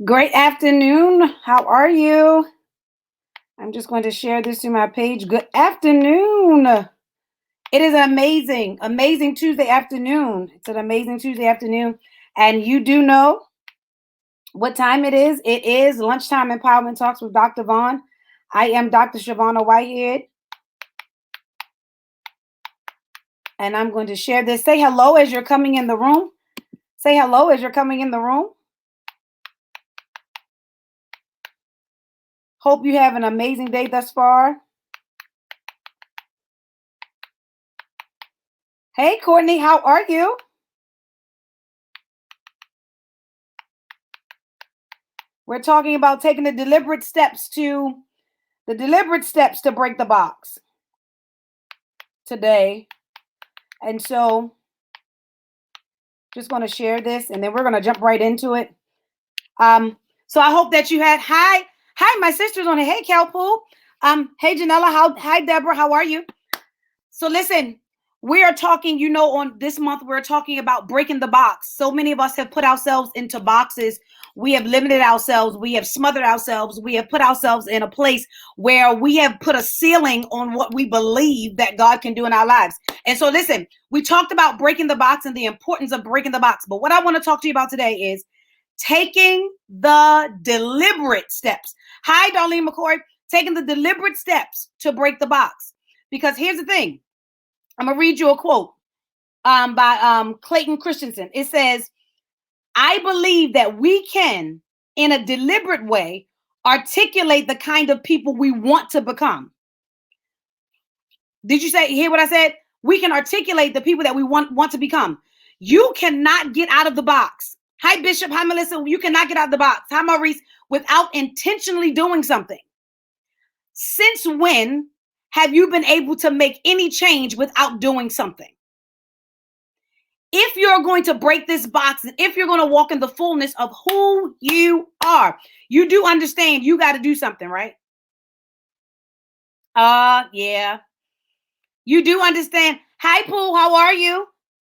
Great afternoon. How are you? I'm just going to share this to my page. Good afternoon. It is an amazing Tuesday afternoon. It's an amazing Tuesday afternoon. And you do know what time it is. It is Lunchtime Empowerment Talks with Dr. Vaughn. I am Dr. Shavonna Whitehead. And I'm going to share this. Say hello as you're coming in the room. Say hello as you're coming in the room. Hope you have an amazing day thus far. Hey, Courtney, how are you? We're talking about taking the deliberate steps to break the box today. And so just going to share this and then we're going to jump right into it. So I hope that you had hi, my sister's on it. Hey, Kelpool. Hey, Janella. Hi, Deborah. How are you? So listen, we are talking, on this month, we're talking about breaking the box. So many of us have put ourselves into boxes. We have limited ourselves. We have smothered ourselves. We have put ourselves in a place where we have put a ceiling on what we believe that God can do in our lives. And so listen, we talked about breaking the box and the importance of breaking the box. But what I want to talk to you about today is taking the deliberate steps. Hi, Darlene McCoy. Taking the deliberate steps to break the box. Because here's the thing. I'm going to read you a quote by Clayton Christensen. It says, I believe that we can, in a deliberate way, articulate the kind of people we want to become. Did you hear what I said? We can articulate the people that we want to become. You cannot get out of the box. Hi, Bishop. Hi, Melissa. You cannot get out of the box. Hi, Maurice. Without intentionally doing something. Since when have you been able to make any change without doing something? If you're going to break this box and if you're going to walk in the fullness of who you are, you do understand you got to do something, right? Yeah. You do understand. Hi, Pooh. How are you?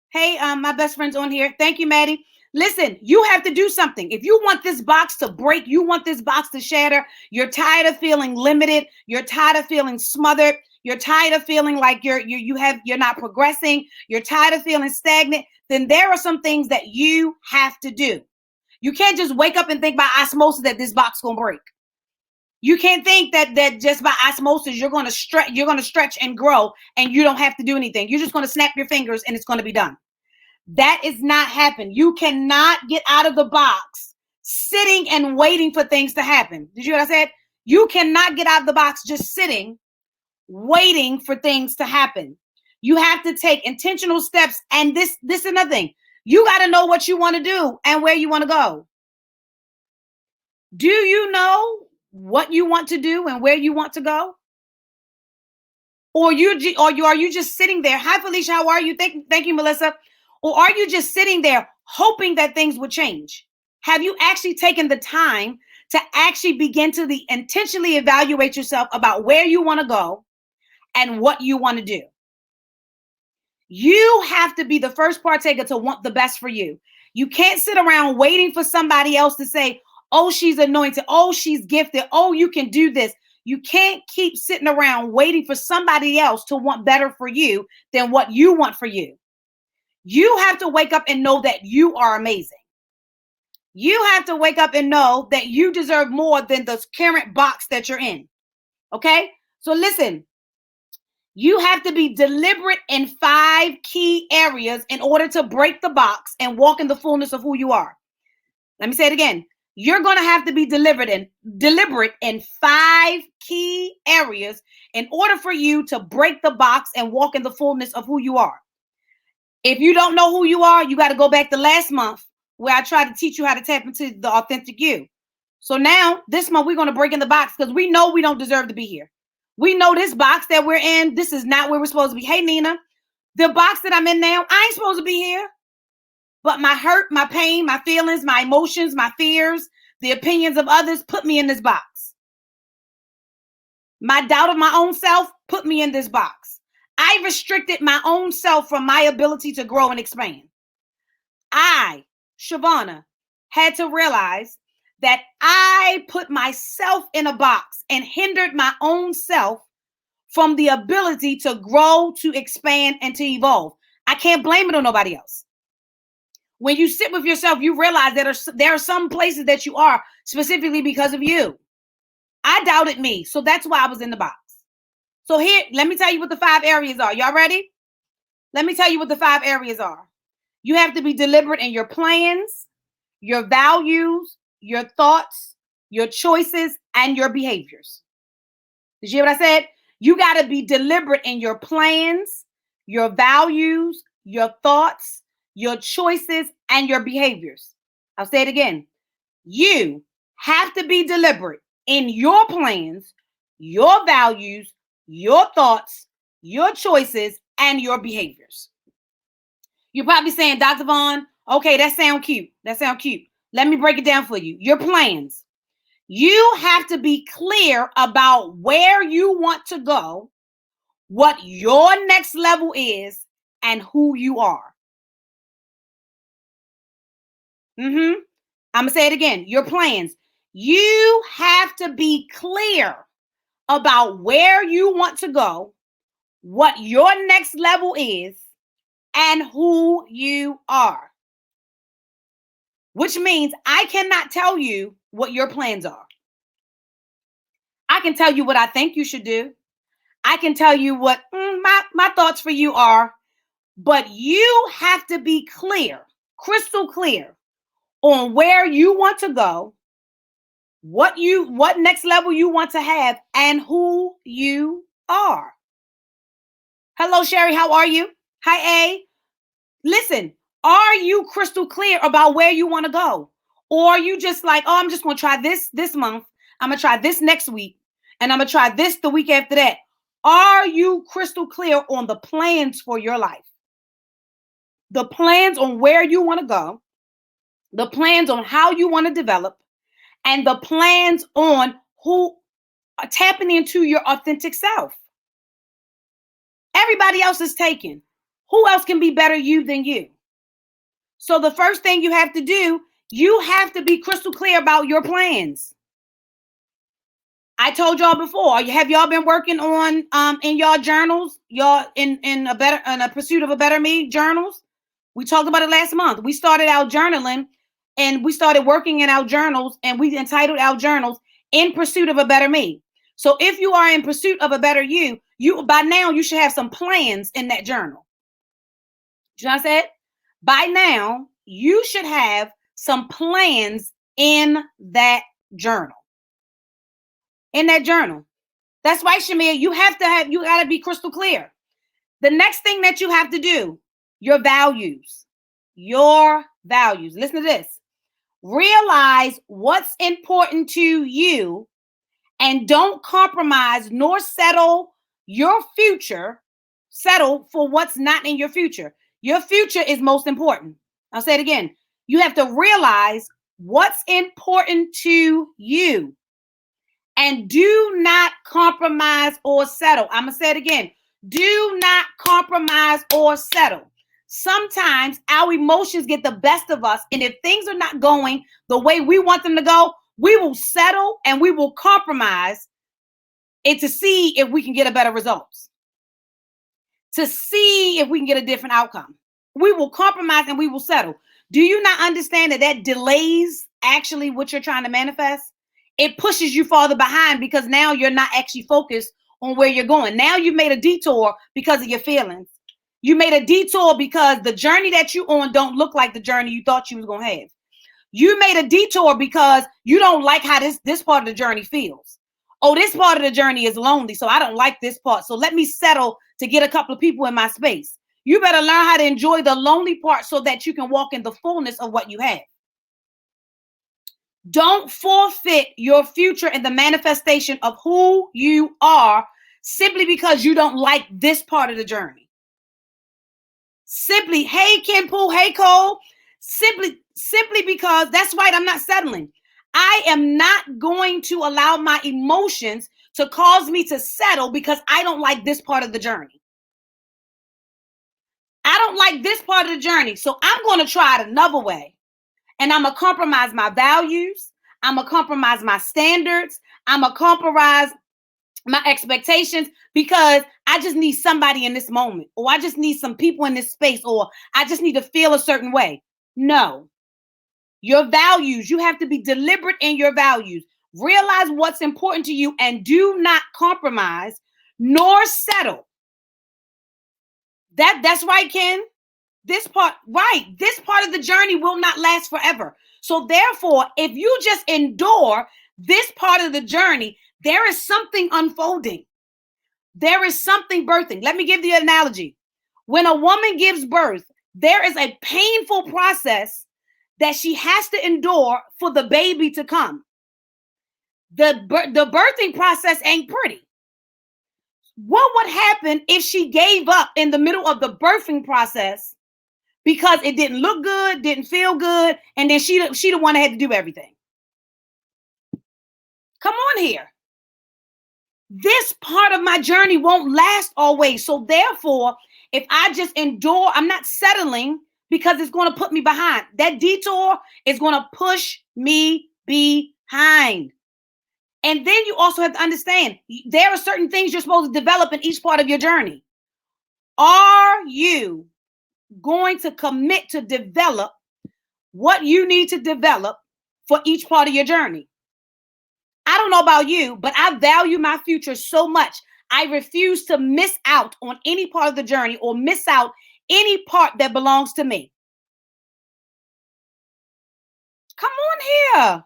Hey, my best friend's on here. Thank you, Maddie. Listen, you have to do something. If you want this box to break, you want this box to shatter, you're tired of feeling limited, you're tired of feeling smothered, you're tired of feeling like you're not progressing, you're tired of feeling stagnant, then there are some things that you have to do. You can't just wake up and think by osmosis that this box is gonna break. You can't think that just by osmosis you're gonna stretch and grow and you don't have to do anything. You're just gonna snap your fingers and it's gonna be done. That is not happen. You cannot get out of the box sitting and waiting for things to happen. Did you hear what I said? You cannot get out of the box just sitting, waiting for things to happen. You have to take intentional steps. And this is another thing. You got to know what you want to do and where you want to go. Do you know what you want to do and where you want to go? Or are you just sitting there? Hi, Felicia. How are you? Thank you, Melissa. Or are you just sitting there hoping that things would change? Have you actually taken the time to actually begin to intentionally evaluate yourself about where you want to go and what you want to do? You have to be the first partaker to want the best for you. You can't sit around waiting for somebody else to say, oh, she's anointed. Oh, she's gifted. Oh, you can do this. You can't keep sitting around waiting for somebody else to want better for you than what you want for you. You have to wake up and know that you are amazing. You have to wake up and know that you deserve more than the current box that you're in. Okay? So listen, you have to be deliberate in 5 key areas in order to break the box and walk in the fullness of who you are. Let me say it again. You're going to have to be deliberate in 5 key areas in order for you to break the box and walk in the fullness of who you are. If you don't know who you are, you got to go back to last month where I tried to teach you how to tap into the authentic you. So now this month we're going to break in the box because we know we don't deserve to be here. We know this box that we're in, this is not where we're supposed to be. Hey, Nina, the box that I'm in now, I ain't supposed to be here. But my hurt, my pain, my feelings, my emotions, my fears, the opinions of others put me in this box. My doubt of my own self put me in this box. I restricted my own self from my ability to grow and expand. I, Shavonna, had to realize that I put myself in a box and hindered my own self from the ability to grow, to expand, and to evolve. I can't blame it on nobody else. When you sit with yourself, you realize that there are some places that you are specifically because of you. I doubted me, so that's why I was in the box. So here, let me tell you what the 5 areas are. Y'all ready? Let me tell you what the 5 areas are. You have to be deliberate in your plans, your values, your thoughts, your choices, and your behaviors. Did you hear what I said? You got to be deliberate in your plans, your values, your thoughts, your choices, and your behaviors. I'll say it again. You have to be deliberate in your plans, your values, your thoughts, your choices, and your behaviors. You're probably saying, Dr. Vaughn, okay, that sounds cute. That sounds cute. Let me break it down for you. Your plans. You have to be clear about where you want to go, what your next level is, and who you are. I'm going to say it again. Your plans. You have to be clear about where you want to go, what your next level is, and who you are. Which means I cannot tell you what your plans are. I can tell you what I think you should do. I can tell you what my thoughts for you are, but you have to be clear, crystal clear on where you want to go, what next level you want to have, and who you are. Hello, Sherry. How are you? Hi, A. Listen, are you crystal clear about where you want to go? Or are you just like, oh, I'm just going to try this month. I'm going to try this next week. And I'm going to try this the week after that. Are you crystal clear on the plans for your life? The plans on where you want to go, the plans on how you want to develop, and the plans on who are tapping into your authentic self. Everybody else is taken. Who else can be better you than you? So the first thing you have to do, you have to be crystal clear about your plans. I told y'all before, have y'all been working on in y'all journals, y'all in a pursuit of a better me journals? We talked about it last month. We started our journaling and we started working in our journals, and we entitled our journals In Pursuit of a Better Me. So if you are in pursuit of a better you by now you should have some plans in that journal. You know what I said? By now, you should have some plans in that journal. In that journal. That's right, Shamir. You got to be crystal clear. The next thing that you have to do, your values. Your values. Listen to this. Realize what's important to you and don't compromise nor settle your future. Settle for what's not in your future. Your future is most important. I'll say it again. You have to realize what's important to you and do not compromise or settle. I'm going to say it again. Do not compromise or settle. Sometimes our emotions get the best of us, and if things are not going the way we want them to go, we will settle and we will compromise it to see if we can get a better results, to see if we can get a different outcome. We will compromise and we will settle. Do you not understand that delays actually what you're trying to manifest? It pushes you farther behind because now you're not actually focused on where you're going. Now you've made a detour because of your feelings. You made a detour because the journey that you're on don't look like the journey you thought you was going to have. You made a detour because you don't like how this part of the journey feels. Oh, this part of the journey is lonely, so I don't like this part. So let me settle to get a couple of people in my space. You better learn how to enjoy the lonely part so that you can walk in the fullness of what you have. Don't forfeit your future in the manifestation of who you are simply because you don't like this part of the journey. Simply, hey, Ken Poole, hey, Cole, simply because that's right, I'm not settling. I am not going to allow my emotions to cause me to settle because I don't like this part of the journey. I don't like this part of the journey, so I'm going to try it another way. And I'm going to compromise my values. I'm going to compromise my standards. I'm going to compromise my expectations because I just need somebody in this moment, or I just need some people in this space, or I just need to feel a certain way. No. Your values, you have to be deliberate in your values. Realize what's important to you and do not compromise nor settle. That's right, Ken. This part of the journey will not last forever. So therefore, if you just endure this part of the journey, there is something unfolding. There is something birthing. Let me give the analogy. When a woman gives birth, there is a painful process that she has to endure for the baby to come. The birthing process ain't pretty. What would happen if she gave up in the middle of the birthing process because it didn't look good, didn't feel good, and then she the one that had to do everything? Come on here. This part of my journey won't last always. So therefore, if I just endure, I'm not settling because it's going to put me behind. That detour is going to push me behind. And then you also have to understand, there are certain things you're supposed to develop in each part of your journey. Are you going to commit to develop what you need to develop for each part of your journey? I don't know about you, but I value my future so much. I refuse to miss out on any part of the journey or miss out any part that belongs to me. Come on here.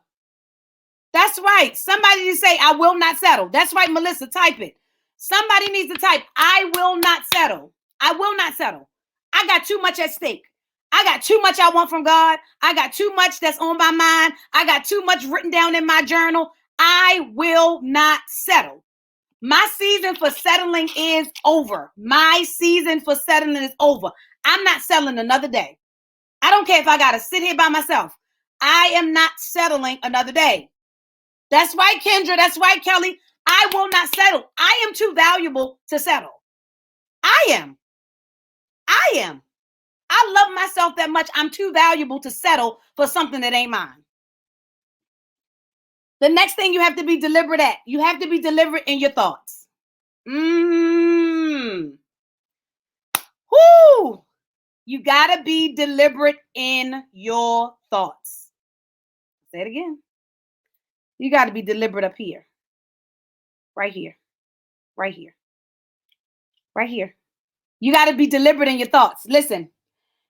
That's right. Somebody needs to say, I will not settle. That's right, Melissa, type it. Somebody needs to type, I will not settle. I will not settle. I got too much at stake. I got too much I want from God. I got too much that's on my mind. I got too much written down in my journal. I will not settle. My season for settling is over. My season for settling is over. I'm not settling another day. I don't care if I got to sit here by myself. I am not settling another day. That's right, Kendra. That's right, Kelly. I will not settle. I am too valuable to settle. I am. I love myself that much. I'm too valuable to settle for something that ain't mine. The next thing you have to be deliberate at. You have to be deliberate in your thoughts. Woo! You got to be deliberate in your thoughts. Say it again. You got to be deliberate up here. Right here. Right here. Right here. You got to be deliberate in your thoughts. Listen.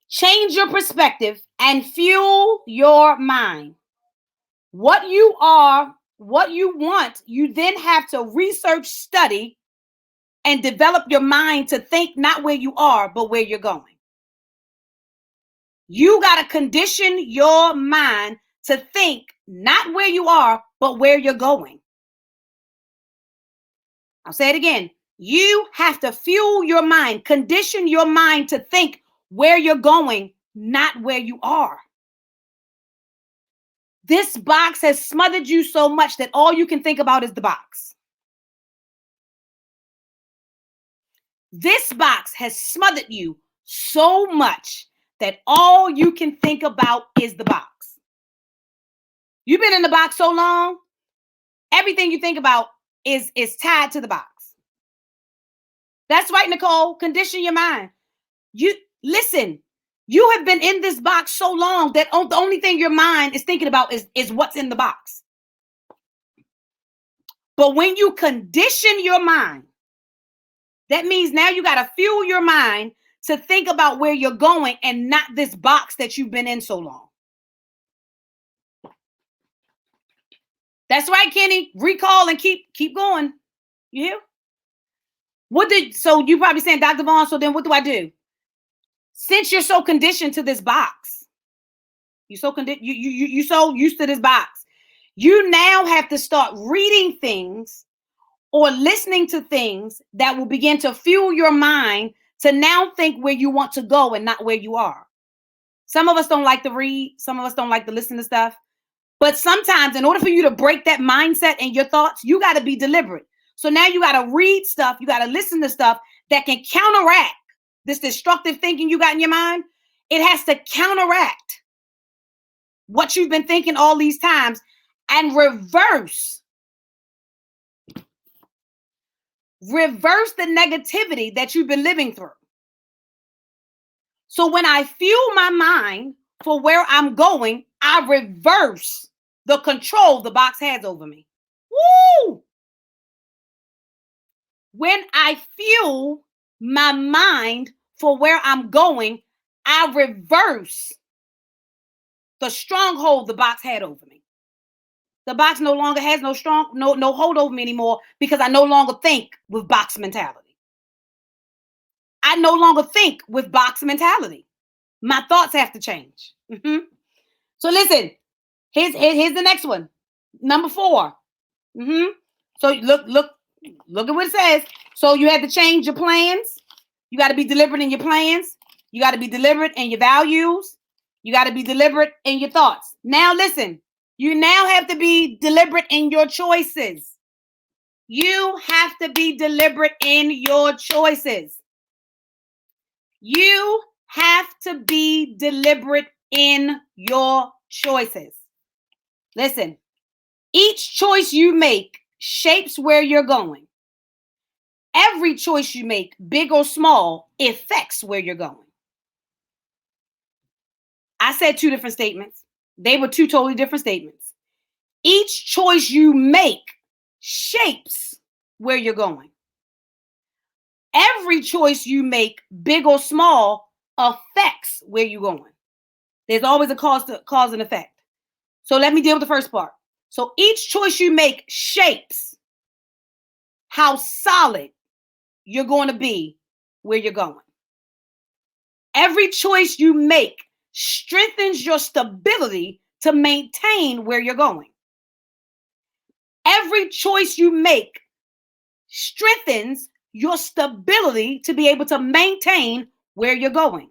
Change your perspective and fuel your mind. What you are, what you want, you then have to research, study, and develop your mind to think not where you are, but where you're going. You got to condition your mind to think not where you are, but where you're going. I'll say it again. You have to fuel your mind, condition your mind to think where you're going, not where you are. This box has smothered you so much that all you can think about is the box. This box has smothered you so much that all you can think about is the box. You've been in the box so long, everything you think about is tied to the box. That's right, Nicole. Condition your mind. You listen. You have been in this box so long that the only thing your mind is thinking about is what's in the box. But when you condition your mind, that means now you got to fuel your mind to think about where you're going and not this box that you've been in so long. That's right, Kenny. Recall and keep going. You hear? So you probably saying, Dr. Vaughn, so then what do I do? Since you're so conditioned to this box, you so used to this box, you now have to start reading things or listening to things that will begin to fuel your mind to now think where you want to go and not where you are. Some of us don't like to read. Some of us don't like to listen to stuff. But sometimes in order for you to break that mindset and your thoughts, you got to be deliberate. So now you got to read stuff. You got to listen to stuff that can counteract this destructive thinking you got in your mind. It has to counteract what you've been thinking all these times. and reverse the negativity that you've been living through. So when I fuel my mind for where I'm going, I reverse the control the box has over me. Woo! When I fuel my mind for where I'm going, I reverse the stronghold the box had over me. The box no longer has no hold over me anymore because I no longer think with box mentality. I no longer think with box mentality. My thoughts have to change. So listen, here's the next one. Number 4. So look at what it says. So you have to change your plans. You got to be deliberate in your plans. You got to be deliberate in your values. You got to be deliberate in your thoughts. Now listen, you now have to be deliberate in your choices. You have to be deliberate in your choices. You have to be deliberate in your choices. Listen, each choice you make shapes where you're going. Every choice you make, big or small, affects where you're going. I said 2 different statements. They were 2 totally different statements. Each choice you make shapes where you're going. Every choice you make, big or small, affects where you're going. There's always a cause and effect. So let me deal with the first part. So each choice you make shapes how solid you're going to be where you're going. Every choice you make strengthens your stability to maintain where you're going. Every choice you make strengthens your stability to be able to maintain where you're going.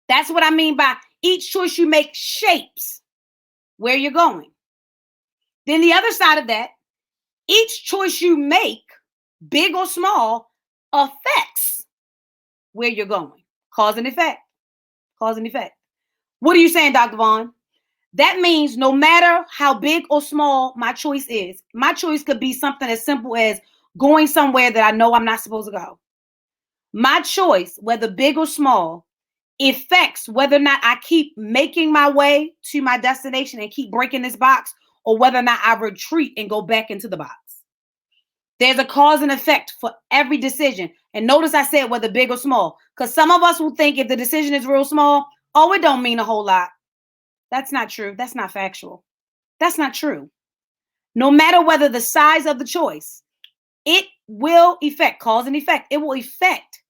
That's what I mean by each choice you make shapes where you're going. Then the other side of that, each choice you make, big or small, affects where you're going. Cause and effect. Cause and effect. What are you saying, Dr. Vaughn? That means no matter how big or small my choice is, my choice could be something as simple as going somewhere that I know I'm not supposed to go. My choice, whether big or small, affects whether or not I keep making my way to my destination and keep breaking this box, or whether or not I retreat and go back into the box. There's a cause and effect for every decision. And notice I said whether big or small, because some of us will think if the decision is real small, oh, it don't mean a whole lot. That's not true. That's not factual. That's not true. No matter whether the size of the choice, it will affect, cause and effect. It will affect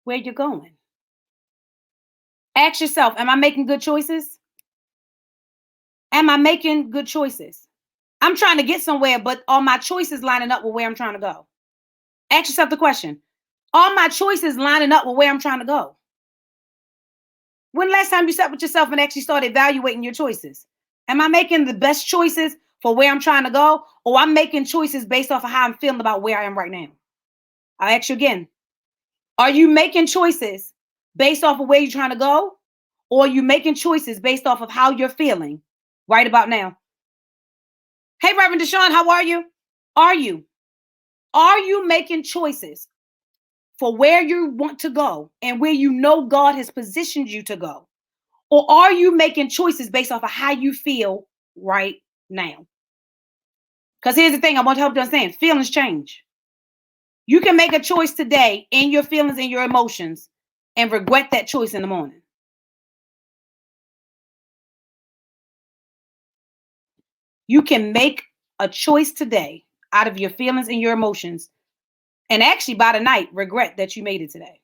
where you're going. Ask yourself, am I making good choices? Am I making good choices? I'm trying to get somewhere, but are my choices lining up with where I'm trying to go? Ask yourself the question, are my choices lining up with where I'm trying to go? When last time you sat with yourself and actually started evaluating your choices? Am I making the best choices for where I'm trying to go? Or I'm making choices based off of how I'm feeling about where I am right now? I'll ask you again. Are you making choices based off of where you're trying to go? Or are you making choices based off of how you're feeling right about now? Hey, Reverend Deshaun, how are you? Are you making choices for where you want to go and where you know God has positioned you to go? Or are you making choices based off of how you feel right now? Because here's the thing I want to help you understand. Feelings change. You can make a choice today in your feelings and your emotions and regret that choice in the morning. You can make a choice today out of your feelings and your emotions and actually by the night regret that you made it today.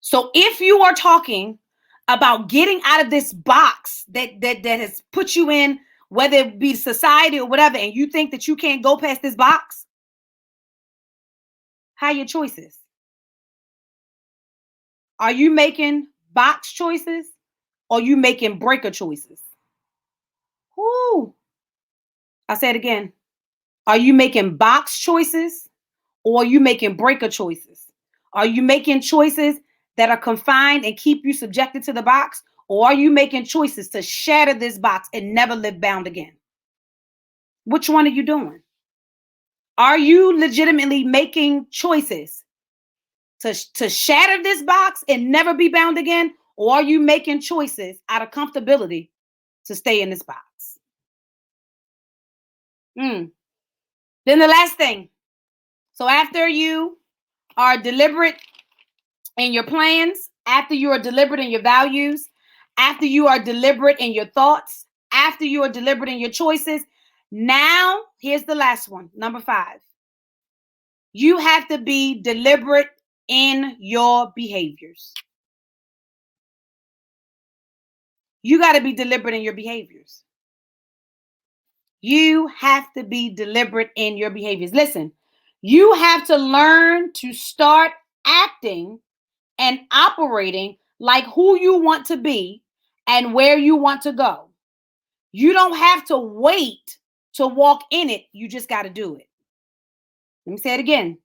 So if you are talking about getting out of this box that has put you in, whether it be society or whatever, and you think that you can't go past this box, how are your choices? Are you making box choices or are you making breaker choices? Whoo. I say it again. Are you making box choices or are you making breaker choices? Are you making choices that are confined and keep you subjected to the box? Or are you making choices to shatter this box and never live bound again? Which one are you doing? Are you legitimately making choices to shatter this box and never be bound again? Or are you making choices out of comfortability to stay in this box? Then the last thing. So after you are deliberate in your plans, after you are deliberate in your values, after you are deliberate in your thoughts, after you are deliberate in your choices, now here's the last one, number 5. You have to be deliberate in your behaviors. You got to be deliberate in your behaviors. You have to be deliberate in your behaviors. Listen, you have to learn to start acting and operating like who you want to be and where you want to go. You don't have to wait to walk in it. You just got to do it. Let me say it again.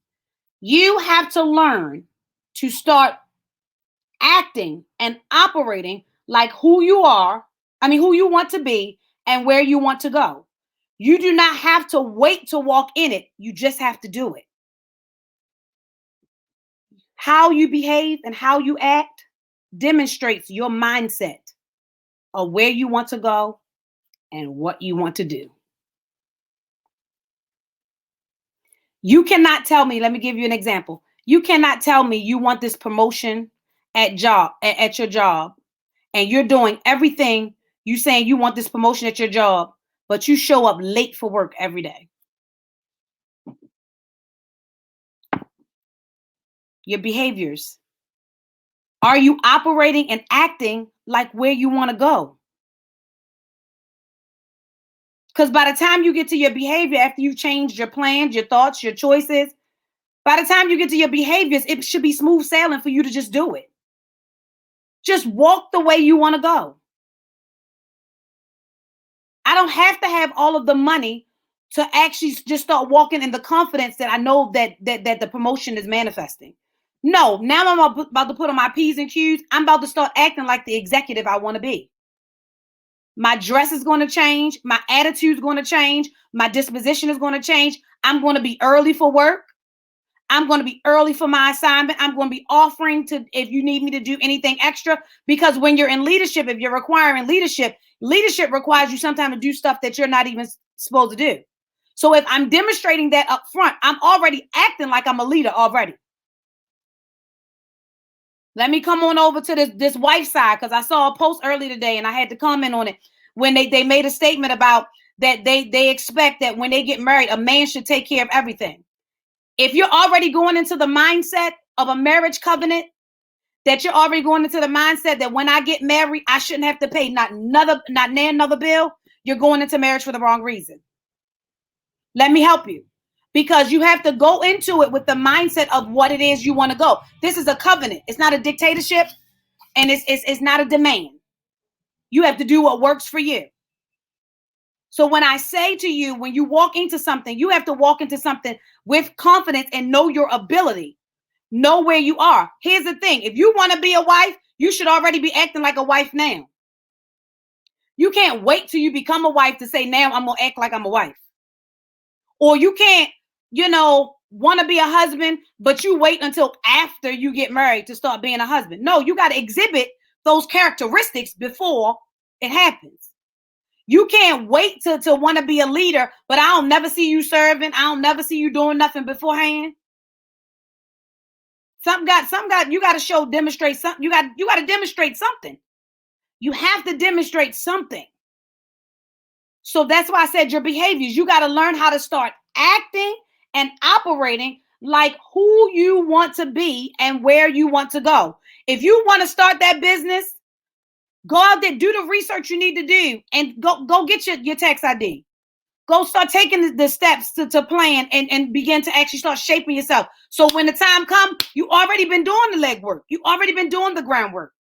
You have to learn to start acting and operating like who you want to be and where you want to go. You do not have to wait to walk in it. You just have to do it. How you behave and how you act demonstrates your mindset of where you want to go and what you want to do. You cannot tell me, let me give you an example. You cannot tell me you want this promotion at your job, and you're doing everything. You saying you want this promotion at your job, but you show up late for work every day. Your behaviors. Are you operating and acting like where you want to go? Because by the time you get to your behavior, after you've changed your plans, your thoughts, your choices, by the time you get to your behaviors, it should be smooth sailing for you to just do it. Just walk the way you want to go. I don't have to have all of the money to actually just start walking in the confidence that I know that the promotion is manifesting. No, now I'm about to put on my P's and Q's. I'm about to start acting like the executive I want to be. My dress is going to change. My attitude is going to change. My disposition is going to change. I'm going to be early for work. I'm going to be early for my assignment. I'm going to be offering to, if you need me to do anything extra, because when you're in leadership, if you're requiring leadership requires you sometimes to do stuff that you're not even supposed to do. So if I'm demonstrating that up front, I'm already acting like I'm a leader already. Let me come on over to this wife side, because I saw a post earlier today and I had to comment on it when they made a statement about that they expect that when they get married, a man should take care of everything. If you're already going into the mindset of a marriage covenant, that you're already going into the mindset that when I get married, I shouldn't have to pay not another bill, you're going into marriage for the wrong reason. Let me help you. Because you have to go into it with the mindset of what it is you want to go. This is a covenant. It's not a dictatorship, and it's not a demand. You have to do what works for you. So when I say to you, when you walk into something, you have to walk into something with confidence and know your ability. Know where you are. Here's the thing. If you want to be a wife, you should already be acting like a wife now. You can't wait till you become a wife to say, now I'm going to act like I'm a wife. Or you can't, want to be a husband, but you wait until after you get married to start being a husband. No, you got to exhibit those characteristics before it happens. You can't wait to want to be a leader, but I don't never see you serving. I don't never see you doing nothing beforehand. You got to demonstrate something. You got to demonstrate something. You have to demonstrate something. So that's why I said your behaviors. You got to learn how to start acting and operating like who you want to be and where you want to go. If you want to start that business, go out there, do the research you need to do, and go get your tax ID. Go start taking the steps to plan and begin to actually start shaping yourself. So when the time comes, you already been doing the legwork. You already been doing the groundwork.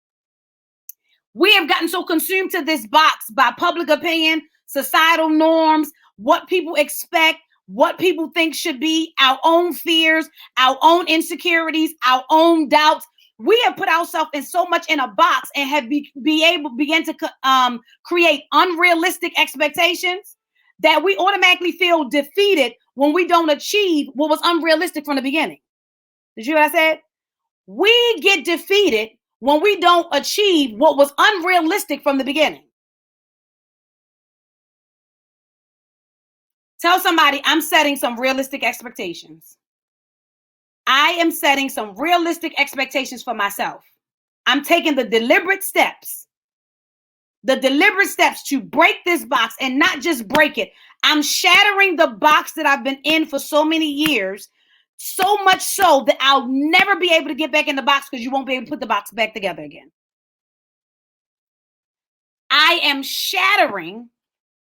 We have gotten so consumed to this box by public opinion, societal norms, what people expect, what people think should be, our own fears, our own insecurities, our own doubts. We have put ourselves in so much in a box and have begin to create unrealistic expectations that we automatically feel defeated when we don't achieve what was unrealistic from the beginning. Did you hear what I said? We get defeated when we don't achieve what was unrealistic from the beginning. Tell somebody, I'm setting some realistic expectations. I am setting some realistic expectations for myself. I'm taking the deliberate steps to break this box, and not just break it. I'm shattering the box that I've been in for so many years, so much so that I'll never be able to get back in the box because you won't be able to put the box back together again. I am shattering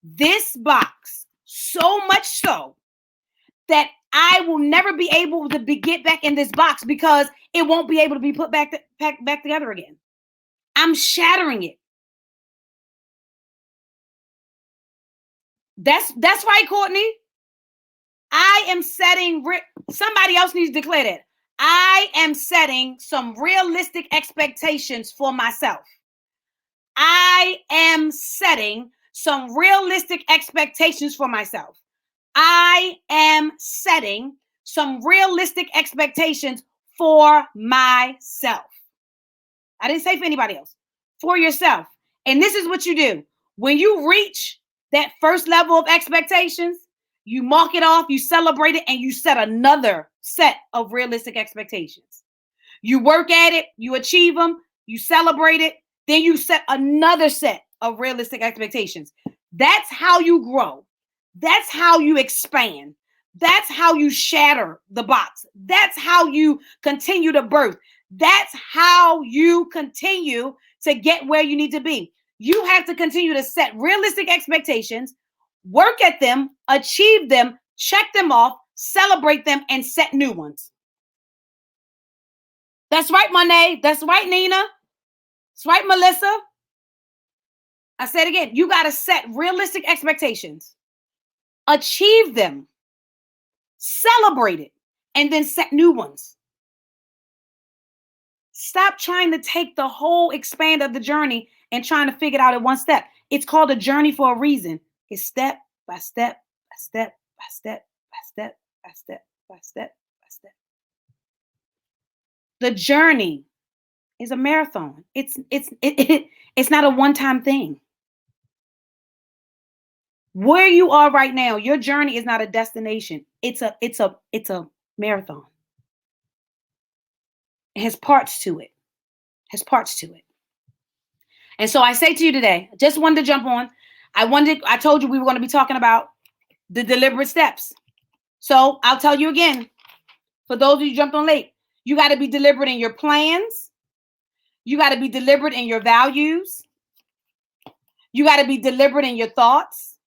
this box so much so that I will never be able to get back in this box because it won't be able to be put back together again. I'm shattering it. That's right, Courtney. I am setting, somebody else needs to declare that. I am setting some realistic expectations for myself. I am setting some realistic expectations for myself. I am setting some realistic expectations for myself. I didn't say for anybody else, for yourself. And this is what you do. When you reach that first level of expectations, you mark it off, you celebrate it, and you set another set of realistic expectations. You work at it, you achieve them, you celebrate it, then you set another set of realistic expectations. That's how you grow. That's how you expand. That's how you shatter the box. That's how you continue to birth. That's how you continue to get where you need to be. You have to continue to set realistic expectations, work at them, achieve them, check them off, celebrate them, and set new ones. That's right, Monet. That's right, Nina. That's right, Melissa. I said again, you got to set realistic expectations, achieve them, celebrate it, and then set new ones. Stop trying to take the whole expand of the journey and trying to figure it out in one step. It's called a journey for a reason. It's step by step, by step, by step, by step, by step, by step, by step. The journey is a marathon. It's not a one-time thing. Where you are right now, your journey is not a destination. It's a marathon. It has parts to it. And so I say to you today, I just wanted to jump on. I told you we were going to be talking about the deliberate steps. So I'll tell you again, for those of you who jumped on late, you got to be deliberate in your plans. You got to be deliberate in your values. You got to be deliberate in your thoughts.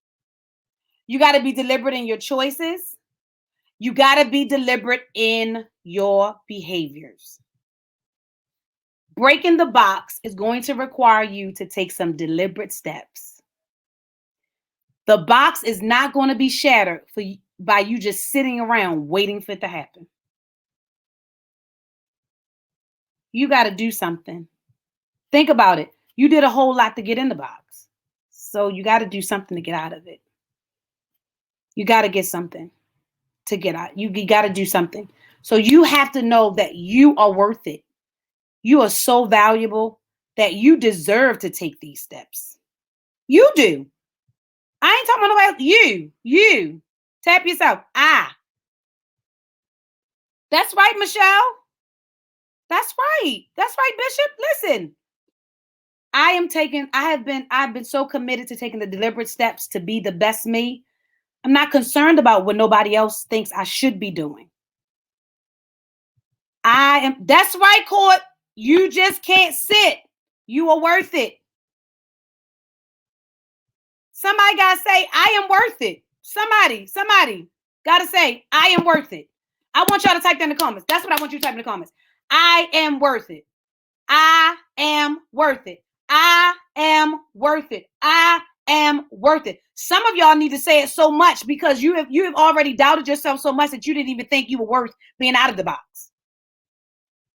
You got to be deliberate in your choices. You got to be deliberate in your behaviors. Breaking the box is going to require you to take some deliberate steps. The box is not going to be shattered by you just sitting around waiting for it to happen. You got to do something. Think about it. You did a whole lot to get in the box. So you got to do something to get out of it. You got to get something to get out. You got to do something. So you have to know that you are worth it. You are so valuable that you deserve to take these steps. You do. I ain't talking about you. Tap yourself. That's right, Michelle. That's right. That's right, Bishop. Listen, I've been so committed to taking the deliberate steps to be the best me. I'm not concerned about what nobody else thinks I should be doing. That's right, Court. You just can't sit. You are worth it. Somebody got to say, I am worth it. Somebody got to say, I am worth it. I want y'all to type that in the comments. That's what I want you to type in the comments. I am worth it. I am worth it. I am worth it. I am worth it. Some of y'all need to say it so much because you have already doubted yourself so much that you didn't even think you were worth being out of the box.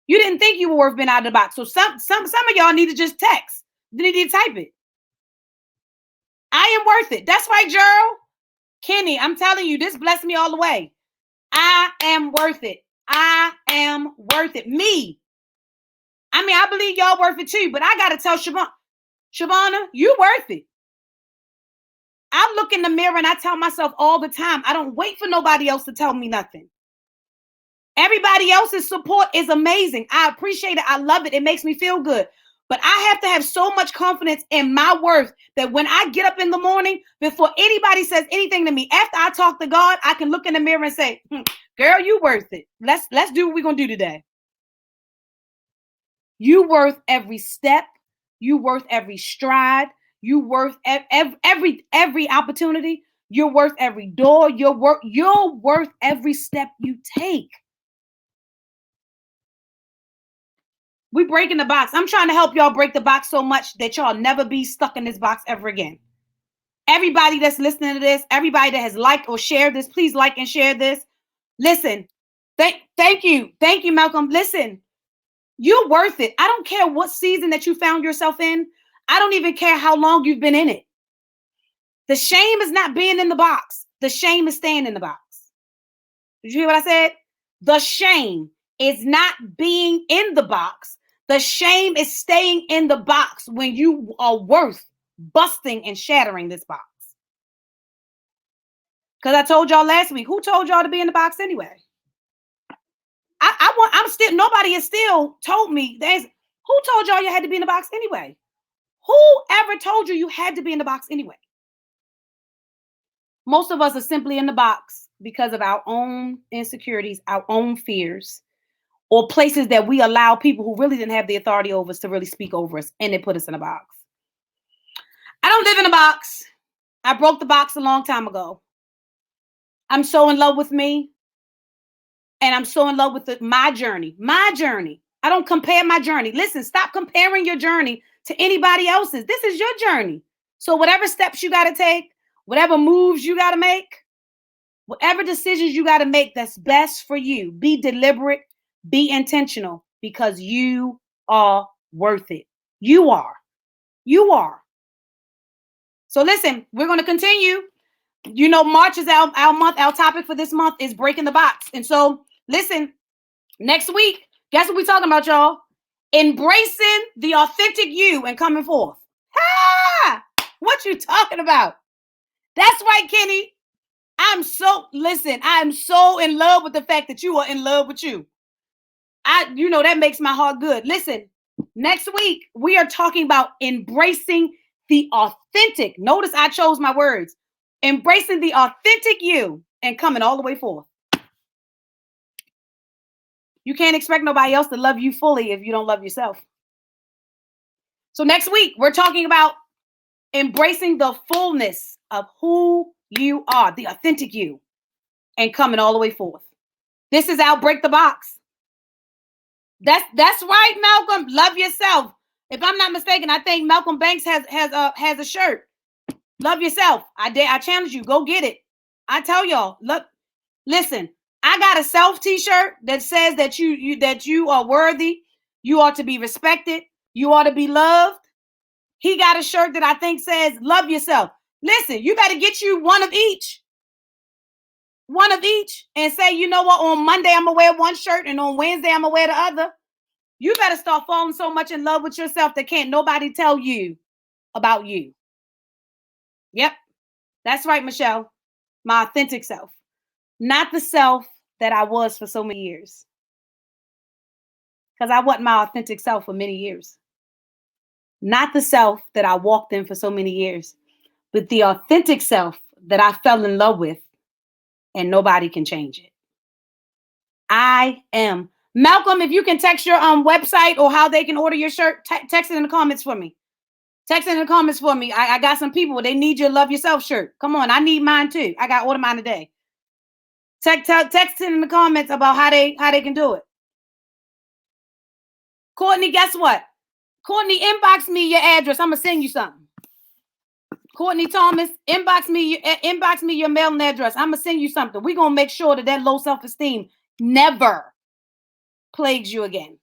You didn't think you were worth being out of the box. So some of y'all need to just text. You need to type it. I am worth it. That's right, Gerald. Kenny, I'm telling you, this blessed me all the way. I am worth it. I am worth it. Me. I mean, I believe y'all worth it too, but I got to tell Shabana, you worth it. I look in the mirror and I tell myself all the time, I don't wait for nobody else to tell me nothing. Everybody else's support is amazing. I appreciate it. I love it. It makes me feel good. But I have to have so much confidence in my worth that when I get up in the morning, before anybody says anything to me, after I talk to God, I can look in the mirror and say, girl, you worth it. Let's do what we're going to do today. You worth every step. You worth every stride. You worth every opportunity. You're worth every door. You're worth every step you take. We breaking the box. I'm trying to help y'all break the box so much that y'all never be stuck in this box ever again. Everybody that's listening to this, everybody that has liked or shared this, please like and share this. Listen, thank you. Thank you, Malcolm. Listen, you're worth it. I don't care what season that you found yourself in. I don't even care how long you've been in it. The shame is not being in the box. The shame is staying in the box. Did you hear what I said? The shame is not being in the box. The shame is staying in the box when you are worth busting and shattering this box. Because I told y'all last week, who told y'all to be in the box anyway? Nobody has still told me, who told y'all you had to be in the box anyway? Who ever told you had to be in the box anyway? Most of us are simply in the box because of our own insecurities, our own fears, or places that we allow people who really didn't have the authority over us to really speak over us, and they put us in a box. I don't live in a box. I broke the box a long time ago. I'm so in love with me, and I'm so in love with my journey. My journey. I don't compare my journey. Listen, stop comparing your journey to anybody else's. This is your journey. So whatever steps you got to take, whatever moves you got to make, whatever decisions you got to make that's best for you, be deliberate. Be intentional, because you are worth it. You are. You are. So listen, we're going to continue. You know, March is our month. Our topic for this month is breaking the box. And so listen, next week, guess what we're talking about, y'all? Embracing the authentic you and coming forth. Ah, what you talking about? That's right, Kenny. I am so in love with the fact that you are in love with you. That makes my heart good. Listen, next week, we are talking about embracing the authentic. Notice I chose my words. Embracing the authentic you and coming all the way forth. You can't expect nobody else to love you fully if you don't love yourself. So next week, we're talking about embracing the fullness of who you are, the authentic you, and coming all the way forth. This is our Break the Box. That's right, Malcolm. Love yourself. If I'm not mistaken, I think Malcolm Banks has a shirt. Love yourself. I challenge you. Go get it. I tell y'all. Listen. I got a self T-shirt that says that you are worthy. You ought to be respected. You ought to be loved. He got a shirt that I think says love yourself. Listen, you better get you one of each. One of each, and say, you know what, on Monday I'm gonna wear one shirt and on Wednesday I'm gonna wear the other. You better start falling so much in love with yourself that can't nobody tell you about you. Yep, that's right, Michelle. My authentic self, not the self that I was for so many years. Because I wasn't my authentic self for many years. Not the self that I walked in for so many years, but the authentic self that I fell in love with. And nobody can change it. I am. Malcolm, if you can text your website or how they can order your shirt, text it in the comments for me. Text it in the comments for me. I got some people, they need your Love Yourself shirt. Come on, I need mine too. I got to order mine today. Text it in the comments about how they can do it. Courtney, guess what? Courtney, inbox me your address. I'm going to send you something. Courtney Thomas, inbox me your mailing address. I'm going to send you something. We're going to make sure that low self-esteem never plagues you again.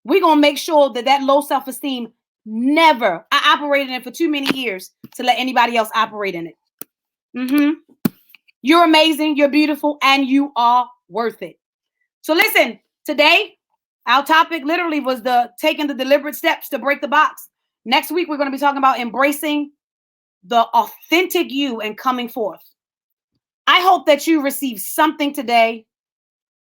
We're going to make sure that low self-esteem never, I operated in it for too many years to let anybody else operate in it. You're amazing, you're beautiful, and you are worth it. So listen, today, our topic literally was taking the deliberate steps to break the box. Next week, we're going to be talking about embracing the authentic you and coming forth. I hope that you receive something today.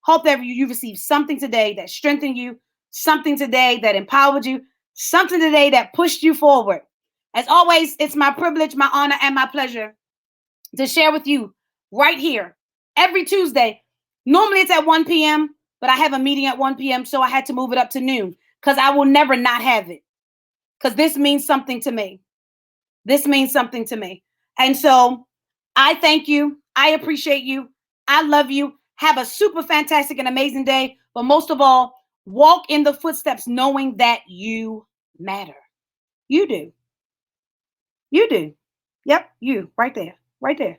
Hope that you receive something today that strengthened you, something today that empowered you, something today that pushed you forward. As always, it's my privilege, my honor, and my pleasure to share with you right here every Tuesday. Normally it's at 1 p.m., but I have a meeting at 1 p.m., so I had to move it up to noon because I will never not have it because this means something to me. This means something to me. And so I thank you. I appreciate you. I love you. Have a super fantastic and amazing day. But most of all, walk in the footsteps knowing that you matter. You do. You do. Yep, you right there. Right there.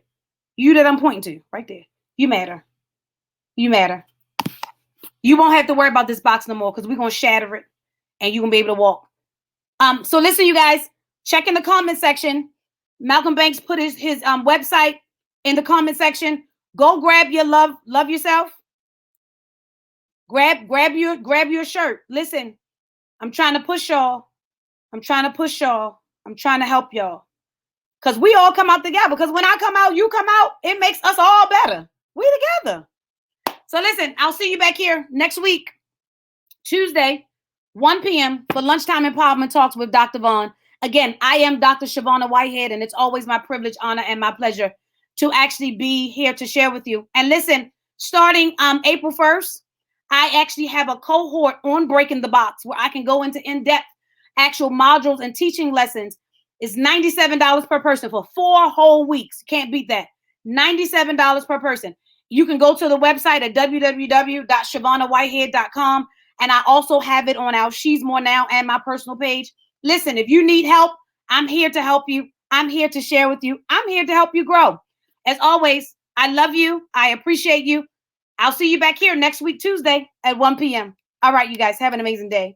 You that I'm pointing to right there. You matter. You matter. You won't have to worry about this box no more because we're going to shatter it and you're going to be able to walk. So listen, you guys, check in the comment section. Malcolm Banks put his website in the comment section. Go grab your love yourself. Grab your shirt. Listen, I'm trying to push y'all. I'm trying to help y'all. Because we all come out together. Because when I come out, you come out. It makes us all better. We together. So listen, I'll see you back here next week, Tuesday, 1 p.m. for Lunchtime Empowerment Talks with Dr. Vaughn. Again, I am Dr. Shavonna Whitehead, and it's always my privilege, honor, and my pleasure to actually be here to share with you. And listen, starting April 1st, I actually have a cohort on Breaking the Box where I can go into in-depth actual modules and teaching lessons. It's $97 per person for 4 whole weeks. Can't beat that. $97 per person. You can go to the website at www.shavonnawhitehead.com. And I also have it on our She's More Now and my personal page. Listen, if you need help, I'm here to help you. I'm here to share with you. I'm here to help you grow. As always, I love you. I appreciate you. I'll see you back here next week, Tuesday at 1 p.m. All right, you guys, have an amazing day.